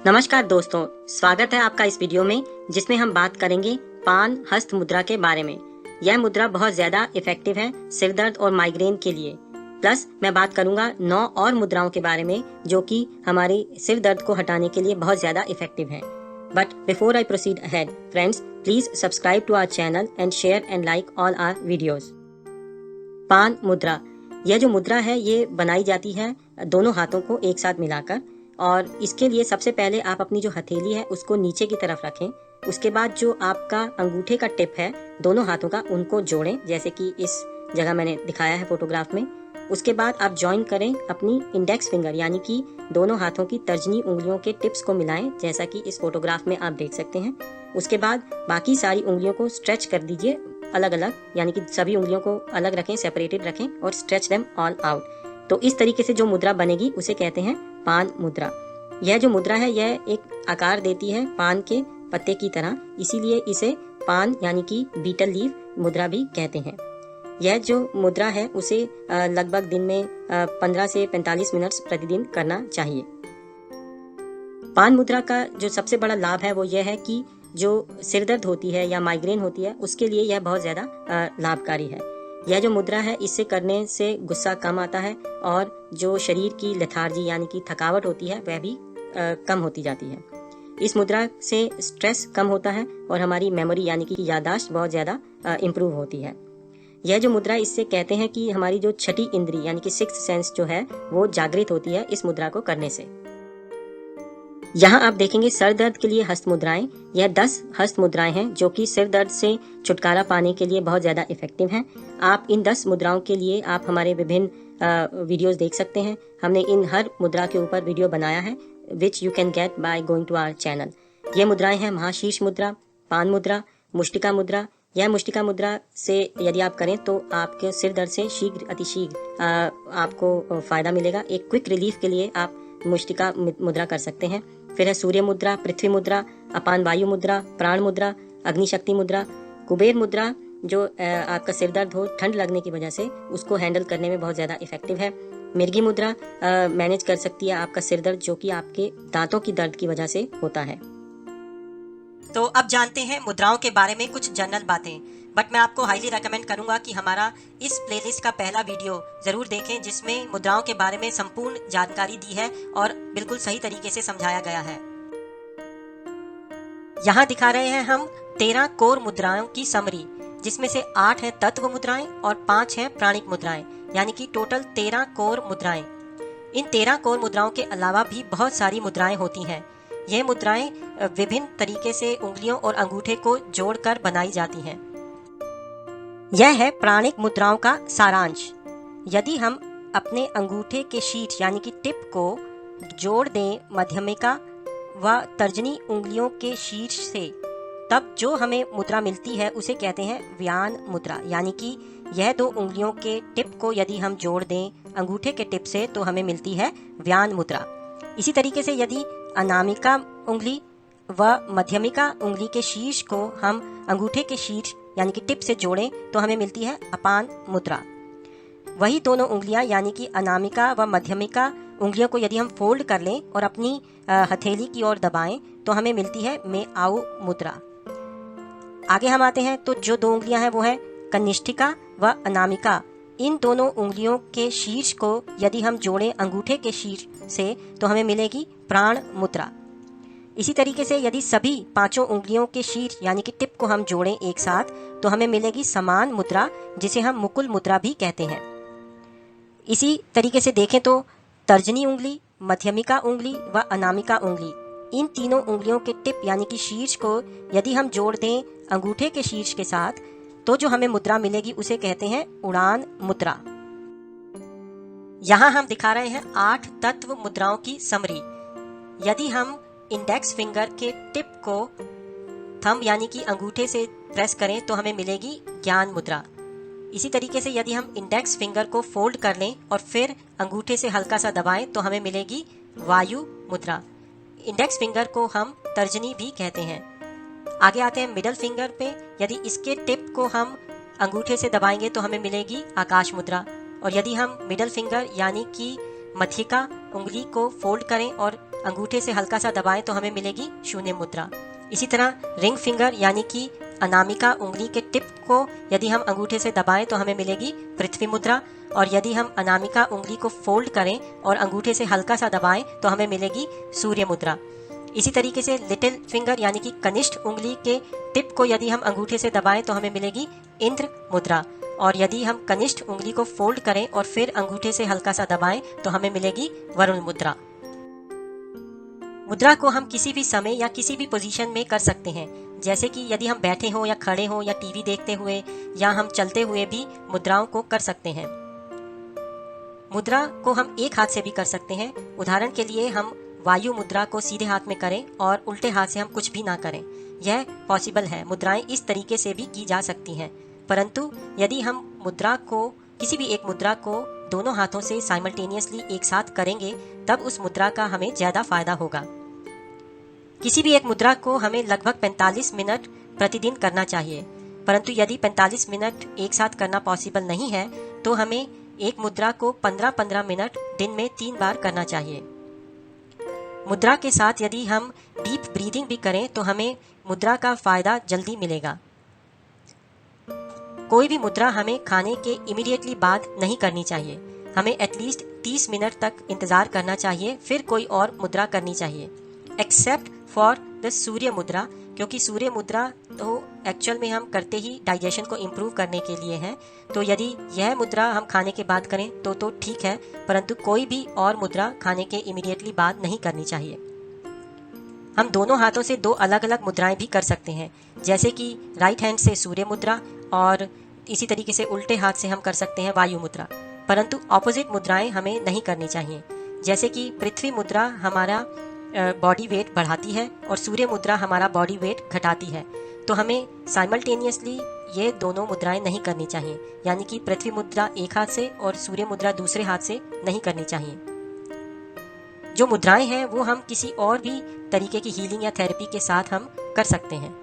नमस्कार दोस्तों, स्वागत है आपका इस वीडियो में जिसमें हम बात करेंगे पान हस्त मुद्रा के बारे में। यह मुद्रा बहुत ज्यादा इफेक्टिव है सिर दर्द और माइग्रेन के लिए। प्लस मैं बात करूंगा 9 और मुद्राओं के बारे में जो कि हमारे सिर दर्द को हटाने के लिए बहुत ज्यादा इफेक्टिव हैं। But before I proceed ahead, friends, please subscribe to our channel and share and like all our videos. पान मुद्रा, यह जो मुद्रा है ये बनाई जाती है दोनों हाथों को एक साथ मिलाकर, और इसके लिए सबसे पहले आप अपनी जो हथेली है उसको नीचे की तरफ रखें। उसके बाद जो आपका अंगूठे का टिप है दोनों हाथों का, उनको जोड़ें जैसे कि इस जगह मैंने दिखाया है फोटोग्राफ में। उसके बाद आप ज्वाइन करें अपनी इंडेक्स फिंगर यानी कि दोनों हाथों की तर्जनी उंगलियों के टिप्स को मिलाएं जैसा कि इस फोटोग्राफ में आप देख सकते हैं। उसके बाद बाकी सारी उंगलियों को स्ट्रेच कर दीजिए अलग अलग, यानी कि सभी उंगलियों को अलग रखें, सेपरेटेड रखें और स्ट्रेच देम ऑल आउट। तो इस तरीके से जो मुद्रा बनेगी उसे कहते हैं पान मुद्रा। यह जो मुद्रा है यह एक आकार देती है पान के पत्ते की तरह, इसीलिए इसे पान यानी कि बीटल लीफ मुद्रा भी कहते हैं। यह जो मुद्रा है उसे लगभग दिन में 15 से 45 मिनट प्रतिदिन करना चाहिए। पान मुद्रा का जो सबसे बड़ा लाभ है वो यह है कि जो सिर दर्द होती है या माइग्रेन होती है उसके लिए यह बहुत ज्यादा लाभकारी है। यह जो मुद्रा है इससे करने से गुस्सा कम आता है और जो शरीर की लेथार्जी यानी कि थकावट होती है वह भी कम होती जाती है। इस मुद्रा से स्ट्रेस कम होता है और हमारी मेमोरी यानी कि याददाश्त बहुत ज्यादा इम्प्रूव होती है। यह जो मुद्रा, इससे कहते हैं कि हमारी जो छठी इंद्री यानी कि सिक्स्थ सेंस जो है वो जागृत होती है इस मुद्रा को करने से। यहाँ आप देखेंगे सर दर्द के लिए हस्त मुद्राएं। यह 10 हस्त मुद्राएं हैं जो कि सिर दर्द से छुटकारा पाने के लिए बहुत ज्यादा इफेक्टिव हैं। आप इन 10 मुद्राओं के लिए आप हमारे विभिन्न वीडियोस देख सकते हैं। हमने इन हर मुद्रा के ऊपर वीडियो बनाया है which you can get by going to our channel. ये मुद्राएं हैं महाशीर्ष मुद्रा, पान मुद्रा, मुष्टिका मुद्रा। यह मुष्टिका मुद्रा से यदि आप करें तो आपके सिर दर्द से शीघ्र अतिशीघ्र आपको फायदा मिलेगा। एक क्विक रिलीफ के लिए आप मुष्टिका मुद्रा कर सकते हैं। फिर है सूर्य मुद्रा, पृथ्वी मुद्रा, अपान वायु मुद्रा, प्राण मुद्रा, अग्निशक्ति मुद्रा, कुबेर मुद्रा जो आपका सिर दर्द हो ठंड लगने की वजह से उसको हैंडल करने में बहुत ज्यादा इफेक्टिव है। मिर्गी मुद्रा मैनेज कर सकती है आपका सिर दर्द जो कि आपके दांतों की दर्द की वजह से होता है। तो अब जानते हैं मुद्राओं के बारे में कुछ जनरल बातें। बट मैं आपको हाईली रेकमेंड करूंगा कि हमारा इस प्लेलिस्ट का पहला वीडियो जरूर देखें जिसमें मुद्राओं के बारे में संपूर्ण जानकारी दी है और बिल्कुल सही तरीके से समझाया गया है। यहाँ दिखा रहे हैं हम 13 कोर मुद्राओं की समरी, जिसमें से 8 हैं तत्व मुद्राएं और 5 हैं प्राणिक मुद्राएं, यानी कि टोटल 13 कोर मुद्राएं। इन 13 कोर मुद्राओं के अलावा भी बहुत सारी मुद्राएं होती हैं। ये मुद्राएं विभिन्न तरीके से उंगलियों और अंगूठे को जोड़कर बनाई जाती हैं। यह है प्राणिक मुद्राओं का सारांश। यदि हम अपने अंगूठे के शीर्ष यानी कि टिप को जोड़ दें मध्यमिका व तर्जनी उंगलियों के शीर्ष से, तब जो हमें मुद्रा मिलती है उसे कहते हैं व्यान मुद्रा। यानी कि यह दो उंगलियों के टिप को यदि हम जोड़ दें अंगूठे के टिप से तो हमें मिलती है व्यान मुद्रा। इसी तरीके से यदि अनामिका उंगली व मध्यमिका उंगली के शीर्ष को हम अंगूठे के शीर्ष यानी कि टिप से जोड़ें तो हमें मिलती है अपान मुद्रा। वही दोनों उंगलियां यानी कि अनामिका व मध्यमिका उंगलियों को यदि हम फोल्ड कर लें और अपनी हथेली की ओर दबाएं तो हमें मिलती है मेआऊ मुद्रा। आगे हम आते हैं तो जो दो उंगलियां हैं वो है कनिष्ठिका व अनामिका। इन दोनों उंगलियों के शीर्ष को यदि हम जोड़ें अंगूठे के शीर्ष से तो हमें मिलेगी प्राण मुद्रा। इसी तरीके से यदि सभी पांचों उंगलियों के शीर्ष यानी कि टिप को हम जोड़ें एक साथ तो हमें मिलेगी समान मुद्रा, जिसे हम मुकुल मुद्रा भी कहते हैं। इसी तरीके से देखें तो तर्जनी उंगली, मध्यमिका उंगली व अनामिका उंगली, इन तीनों उंगलियों के टिप यानी कि शीर्ष को यदि हम जोड़ दें अंगूठे के शीर्ष के साथ तो जो हमें मुद्रा मिलेगी उसे कहते हैं उड़ान मुद्रा। यहाँ हम दिखा रहे हैं 8 तत्व मुद्राओं की समरी। यदि हम इंडेक्स फिंगर के टिप को थंब यानी कि अंगूठे से प्रेस करें तो हमें मिलेगी ज्ञान मुद्रा। इसी तरीके से यदि हम इंडेक्स फिंगर को फोल्ड कर लें और फिर अंगूठे से हल्का सा दबाएं तो हमें मिलेगी वायु मुद्रा। इंडेक्स फिंगर को हम तर्जनी भी कहते हैं। आगे आते हैं मिडल फिंगर पे। यदि इसके टिप को हम अंगूठे से दबाएंगे तो हमें मिलेगी आकाश मुद्रा। और यदि हम मिडल फिंगर यानी कि मध्यिका उंगली को फोल्ड करें और अंगूठे से हल्का सा दबाएं तो हमें मिलेगी शून्य मुद्रा। इसी तरह रिंग फिंगर यानी कि अनामिका उंगली के टिप को यदि हम अंगूठे से दबाएं तो हमें मिलेगी पृथ्वी मुद्रा, और यदि हम अनामिका उंगली को फोल्ड करें और अंगूठे से हल्का सा दबाएं तो हमें मिलेगी सूर्य मुद्रा। इसी तरीके से लिटिल फिंगर यानी कि कनिष्ठ उंगली के टिप को यदि हम अंगूठे से दबाएं तो हमें मिलेगी इंद्र मुद्रा, और यदि हम कनिष्ठ उंगली को फोल्ड करें और फिर अंगूठे से हल्का सा दबाएं तो हमें मिलेगी वरुण मुद्रा। मुद्रा को हम किसी भी समय या किसी भी पोजीशन में कर सकते हैं, जैसे कि यदि हम बैठे हों या खड़े हों या टीवी देखते हुए या हम चलते हुए भी मुद्राओं को कर सकते हैं। मुद्रा को हम एक हाथ से भी कर सकते हैं। उदाहरण के लिए हम वायु मुद्रा को सीधे हाथ में करें और उल्टे हाथ से हम कुछ भी ना करें, यह पॉसिबल है। मुद्राएं इस तरीके से भी की जा सकती हैं, परंतु यदि हम मुद्रा को किसी भी एक मुद्रा को दोनों हाथों से साइमल्टेनियसली एक साथ करेंगे तब उस मुद्रा का हमें ज्यादा फायदा होगा। किसी भी एक मुद्रा को हमें लगभग 45 मिनट प्रतिदिन करना चाहिए, परंतु यदि 45 मिनट एक साथ करना पॉसिबल नहीं है तो हमें एक मुद्रा को 15-15 मिनट दिन में 3 बार करना चाहिए। मुद्रा के साथ यदि हम डीप ब्रीदिंग भी करें तो हमें मुद्रा का फायदा जल्दी मिलेगा। कोई भी मुद्रा हमें खाने के इमीडिएटली बाद नहीं करनी चाहिए। हमें एटलीस्ट 30 मिनट तक इंतजार करना चाहिए, फिर कोई और मुद्रा करनी चाहिए, एक्सेप्ट फॉर द सूर्य मुद्रा, क्योंकि सूर्य मुद्रा तो एक्चुअल में हम करते ही डाइजेशन को इम्प्रूव करने के लिए है। तो यदि यह मुद्रा हम खाने के बाद करें तो ठीक है, परंतु कोई भी और मुद्रा खाने के इमीडिएटली बाद नहीं करनी चाहिए। हम दोनों हाथों से 2 अलग अलग मुद्राएं भी कर सकते हैं, जैसे कि राइट हैंड से सूर्य मुद्रा और इसी तरीके से उल्टे हाथ से हम कर सकते हैं वायु मुद्रा, परंतु ऑपोजिट मुद्राएं हमें नहीं करनी चाहिए। जैसे कि पृथ्वी मुद्रा हमारा बॉडी वेट बढ़ाती है और सूर्य मुद्रा हमारा बॉडी वेट घटाती है, तो हमें साइमल्टेनियसली ये दोनों मुद्राएं नहीं करनी चाहिए, यानी कि पृथ्वी मुद्रा एक हाथ से और सूर्य मुद्रा दूसरे हाथ से नहीं करनी चाहिए। जो मुद्राएं हैं वो हम किसी और भी तरीके की हीलिंग या थेरेपी के साथ हम कर सकते हैं।